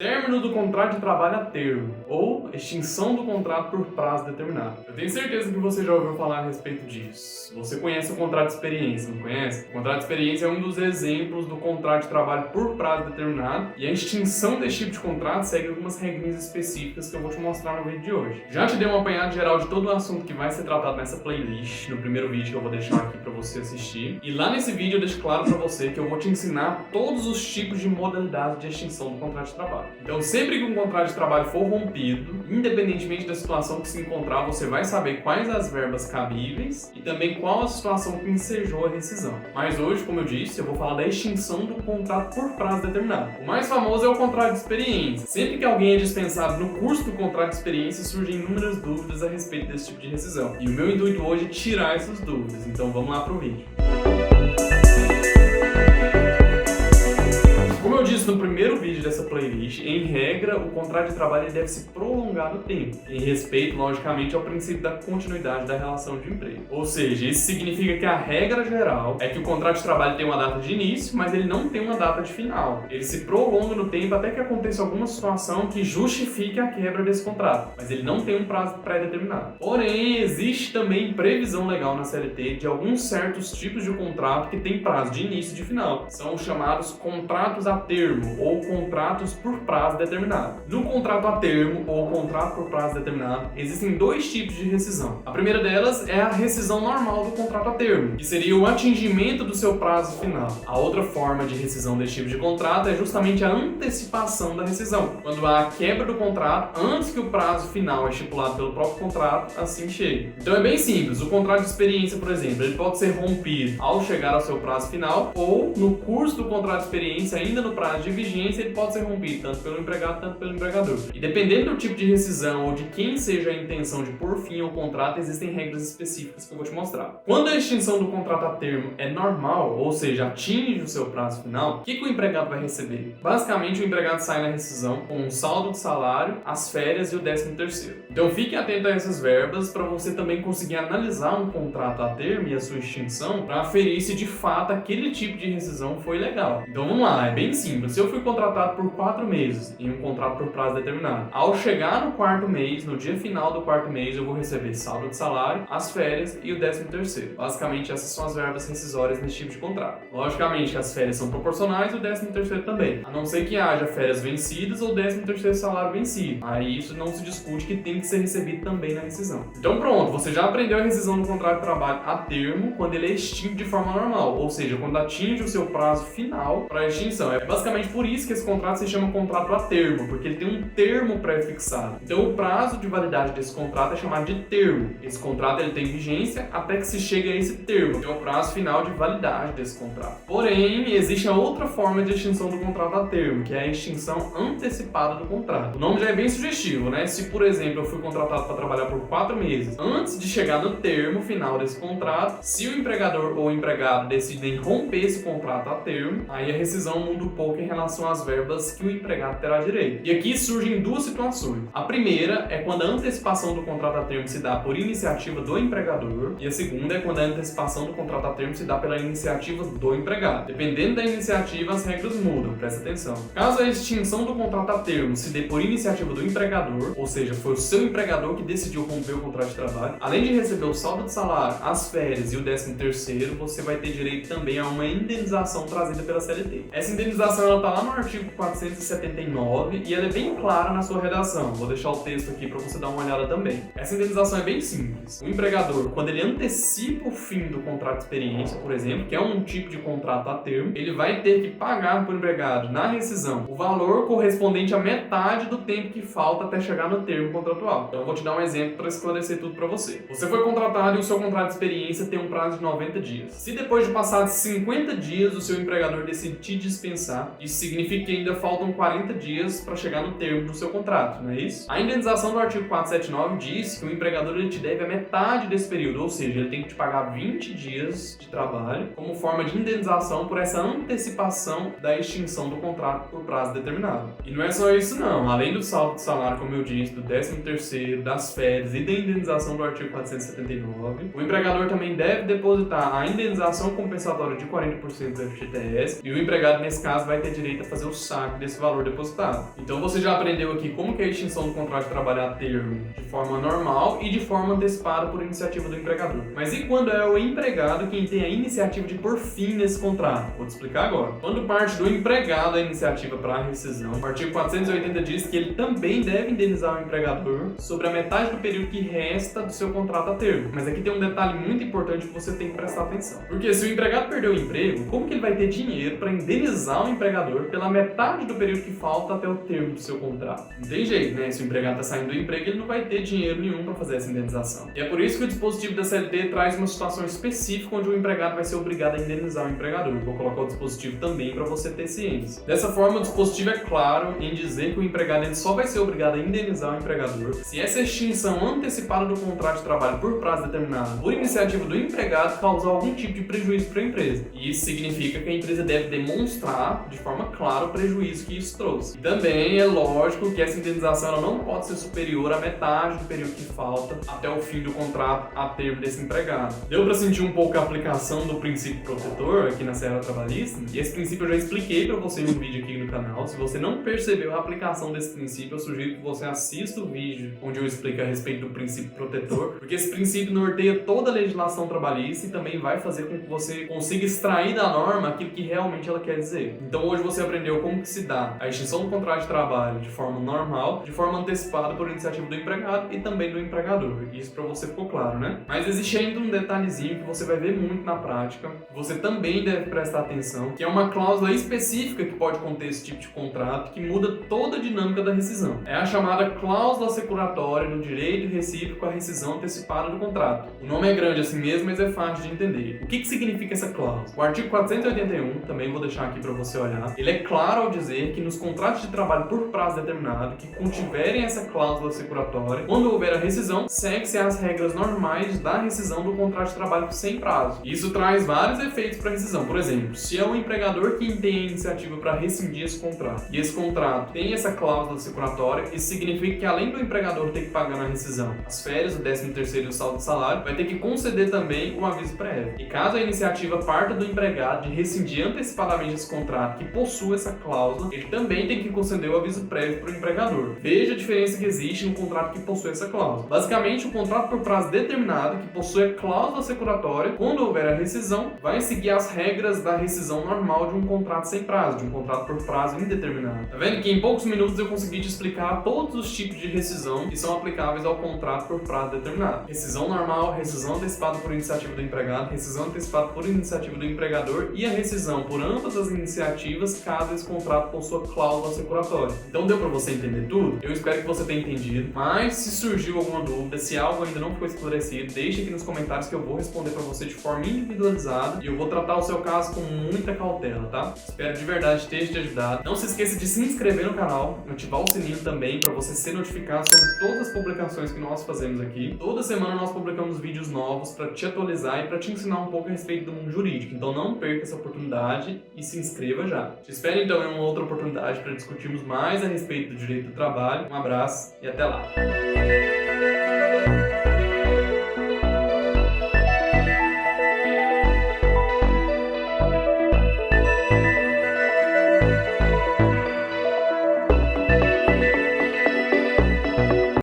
Término do contrato de trabalho a termo, ou extinção do contrato por prazo determinado. Eu tenho certeza que você já ouviu falar a respeito disso. Você conhece o contrato de experiência, não conhece? O contrato de experiência é um dos exemplos do contrato de trabalho por prazo determinado, e a extinção desse tipo de contrato segue algumas regrinhas específicas que eu vou te mostrar no vídeo de hoje. Já te dei uma apanhada geral de todo o assunto que vai ser tratado nessa playlist, no primeiro vídeo que eu vou deixar aqui para você assistir. E lá nesse vídeo eu deixo claro para você que eu vou te ensinar todos os tipos de modalidades de extinção do contrato de trabalho. Então, sempre que um contrato de trabalho for rompido, independentemente da situação que se encontrar, você vai saber quais as verbas cabíveis e também qual a situação que ensejou a rescisão. Mas hoje, como eu disse, eu vou falar da extinção do contrato por prazo determinado. O mais famoso é o contrato de experiência. Sempre que alguém é dispensado no curso do contrato de experiência, surgem inúmeras dúvidas a respeito desse tipo de rescisão. E o meu intuito hoje é tirar essas dúvidas. Então, vamos lá para o vídeo. Como eu disse no primeiro vídeo dessa playlist, em regra, o contrato de trabalho deve se prolongar no tempo, em respeito, logicamente, ao princípio da continuidade da relação de emprego. Ou seja, isso significa que a regra geral é que o contrato de trabalho tem uma data de início, mas ele não tem uma data de final. Ele se prolonga no tempo até que aconteça alguma situação que justifique a quebra desse contrato, mas ele não tem um prazo pré-determinado. Porém, existe também previsão legal na CLT de alguns certos tipos de contrato que tem prazo de início e de final. São os chamados contratos a termo ou contratos por prazo determinado. No contrato a termo ou contrato por prazo determinado, existem dois tipos de rescisão. A primeira delas é a rescisão normal do contrato a termo, que seria o atingimento do seu prazo final. A outra forma de rescisão desse tipo de contrato é justamente a antecipação da rescisão, quando há a quebra do contrato antes que o prazo final estipulado pelo próprio contrato assim chegue. Então é bem simples, o contrato de experiência, por exemplo, ele pode ser rompido ao chegar ao seu prazo final ou no curso do contrato de experiência, ainda no prazo de vigência, ele pode ser rompido tanto pelo empregado quanto pelo empregador. E dependendo do tipo de rescisão ou de quem seja a intenção de pôr fim ao contrato, existem regras específicas que eu vou te mostrar. Quando a extinção do contrato a termo é normal, ou seja, atinge o seu prazo final, o que o empregado vai receber? Basicamente, o empregado sai na rescisão com um saldo de salário, as férias e o 13º. Então fique atento a essas verbas para você também conseguir analisar um contrato a termo e a sua extinção para aferir se de fato aquele tipo de rescisão foi legal. Então vamos lá, é bem simples. Se eu fui contratado por 4 meses em um contrato por prazo determinado, ao chegar no quarto mês, no dia final do quarto mês, eu vou receber saldo de salário, as férias e o 13º. Basicamente, essas são as verbas rescisórias nesse tipo de contrato. Logicamente que as férias são proporcionais e o 13º também, a não ser que haja férias vencidas ou 13º salário vencido. Aí isso não se discute que tem que ser recebido também na rescisão. Então pronto, você já aprendeu a rescisão do contrato de trabalho a termo quando ele é extinto de forma normal, ou seja, quando atinge o seu prazo final para extinção. É basicamente por isso que esse contrato se chama contrato a termo, porque ele tem um termo pré-fixado. Então o prazo de validade desse contrato é chamado de termo. Esse contrato ele tem vigência até que se chegue a esse termo, que é o prazo final de validade desse contrato. Porém, existe a outra forma de extinção do contrato a termo, que é a extinção antecipada do contrato. O nome já é bem sugestivo, né? Se, por exemplo, eu fui contratado para trabalhar por 4 meses, antes de chegar no termo final desse contrato, se o empregador ou o empregado decidem romper esse contrato a termo, aí a rescisão muda um pouco em relação às verbas que o empregado terá direito. E aqui surgem duas situações. A primeira é quando a antecipação do contrato a termo se dá por iniciativa do empregador, e a segunda é quando a antecipação do contrato a termo se dá pela iniciativa do empregado. Dependendo da iniciativa, as regras mudam, presta atenção. Caso a extinção do contrato a termo se dê por iniciativa do empregador, ou seja, foi o seu empregador que decidiu romper o contrato de trabalho, além de receber o saldo de salário, as férias e o 13º, você vai ter direito também a uma indenização trazida pela CLT. Essa indenização ela está lá no artigo 479 e ela é bem clara na sua redação. Vou deixar o texto aqui para você dar uma olhada também. Essa indenização é bem simples. O empregador, quando ele antecipa o fim do contrato de experiência, por exemplo, que é um tipo de contrato a termo, ele vai ter que pagar para o empregado, na rescisão, o valor correspondente à metade do tempo que falta até chegar no termo contratual. Então eu vou te dar um exemplo para esclarecer tudo para você. Você foi contratado e o seu contrato de experiência tem um prazo de 90 dias. Se depois de passados 50 dias o seu empregador decide te dispensar, isso significa que ainda faltam 40 dias para chegar no termo do seu contrato, não é isso? A indenização do artigo 479 diz que o empregador ele te deve a metade desse período, ou seja, ele tem que te pagar 20 dias de trabalho como forma de indenização por essa antecipação da extinção do contrato por prazo determinado. E não é só isso não, além do saldo de salário, como eu disse, do 13º, das férias e da indenização do artigo 479, o empregador também deve depositar a indenização compensatória de 40% do FGTS e o empregado, nesse caso, vai ter direito a fazer o saque desse valor depositado. Então você já aprendeu aqui como que é a extinção do contrato de trabalho a termo de forma normal e de forma antecipada por iniciativa do empregador. Mas e quando é o empregado quem tem a iniciativa de pôr fim nesse contrato? Vou te explicar agora. Quando parte do empregado a iniciativa para a rescisão, o artigo 480 diz que ele também deve indenizar o empregador sobre a metade do período que resta do seu contrato a termo. Mas aqui tem um detalhe muito importante que você tem que prestar atenção. Porque se o empregado perdeu o emprego, como que ele vai ter dinheiro para indenizar o empregador pela metade do período que falta até o termo do seu contrato? Não tem jeito, né? Se o empregado está saindo do emprego, ele não vai ter dinheiro nenhum para fazer essa indenização. E é por isso que o dispositivo da CLT traz uma situação específica onde o empregado vai ser obrigado a indenizar o empregador. Vou colocar o dispositivo também para você ter ciência. Dessa forma, o dispositivo é claro em dizer que o empregado ele só vai ser obrigado a indenizar o empregador se essa extinção antecipada do contrato de trabalho por prazo determinado por iniciativa do empregado causar algum tipo de prejuízo para a empresa. E isso significa que a empresa deve demonstrar de forma clara o prejuízo que isso trouxe. E também é lógico que essa indenização ela não pode ser superior à metade do período que falta até o fim do contrato a termo desse empregado. Deu para sentir um pouco a aplicação do princípio protetor aqui na seara trabalhista? E esse princípio eu já expliquei para você em um vídeo aqui no canal. Se você não percebeu a aplicação desse princípio, eu sugiro que você assista o vídeo onde eu explico a respeito do princípio protetor, porque esse princípio norteia toda a legislação trabalhista e também vai fazer com que você consiga extrair da norma aquilo que realmente ela quer dizer. Então hoje você aprendeu como que se dá a extinção do contrato de trabalho de forma normal, de forma antecipada por iniciativa do empregado e também do empregador. Isso para você ficou claro, né? Mas existe ainda um detalhezinho que você vai ver muito na prática, que você também deve prestar atenção, que é uma cláusula específica que pode conter esse tipo de contrato que muda toda a dinâmica da rescisão. É a chamada cláusula securatória do direito recíproco à rescisão antecipada do contrato. O nome é grande assim mesmo, mas é fácil de entender. O que significa essa cláusula? O artigo 481, também vou deixar aqui para você olhar, ele é claro ao dizer que nos contratos de trabalho por prazo determinado que contiverem essa cláusula securatória, quando houver a rescisão, segue-se às regras normais da rescisão do contrato de trabalho sem prazo. Isso traz vários efeitos para a rescisão. Por exemplo, se é o empregador quem tem a iniciativa para rescindir esse contrato, e esse contrato tem essa cláusula securatória, isso significa que além do empregador ter que pagar na rescisão as férias, o 13º e o saldo de salário, vai ter que conceder também um aviso prévio. E caso a iniciativa parta do empregado de rescindir antecipadamente esse contrato que possui essa cláusula, ele também tem que conceder o aviso prévio para o empregador. Veja a diferença que existe no contrato que possui essa cláusula. Basicamente, o contrato por prazo determinado que possui a cláusula securatória, quando houver a rescisão, vai seguir as regras da rescisão normal de um contrato sem prazo, de um contrato por prazo indeterminado. Tá vendo que em poucos minutos eu consegui te explicar todos os tipos de rescisão que são aplicáveis ao contrato por prazo determinado. Rescisão normal, rescisão antecipada por iniciativa do empregado, rescisão antecipada por iniciativa do empregador e a rescisão por ambas as iniciativas caso esse contrato possua cláusula securatória. Então deu para você entender tudo? Eu espero que você tenha entendido, mas se surgiu alguma dúvida, se algo ainda não ficou esclarecido, deixe aqui nos comentários que eu vou responder para você de forma individualizada e eu vou tratar o seu caso com muita cautela, tá? Espero de verdade ter te ajudado. Não se esqueça de se inscrever no canal, ativar o sininho também para você ser notificado sobre todas as publicações que nós fazemos aqui. Toda semana nós publicamos vídeos novos para te atualizar e para te ensinar um pouco a respeito do mundo jurídico. Então não perca essa oportunidade e se inscreva já. Te espero então em uma outra oportunidade para discutirmos mais a respeito do direito do trabalho. Um abraço e até lá!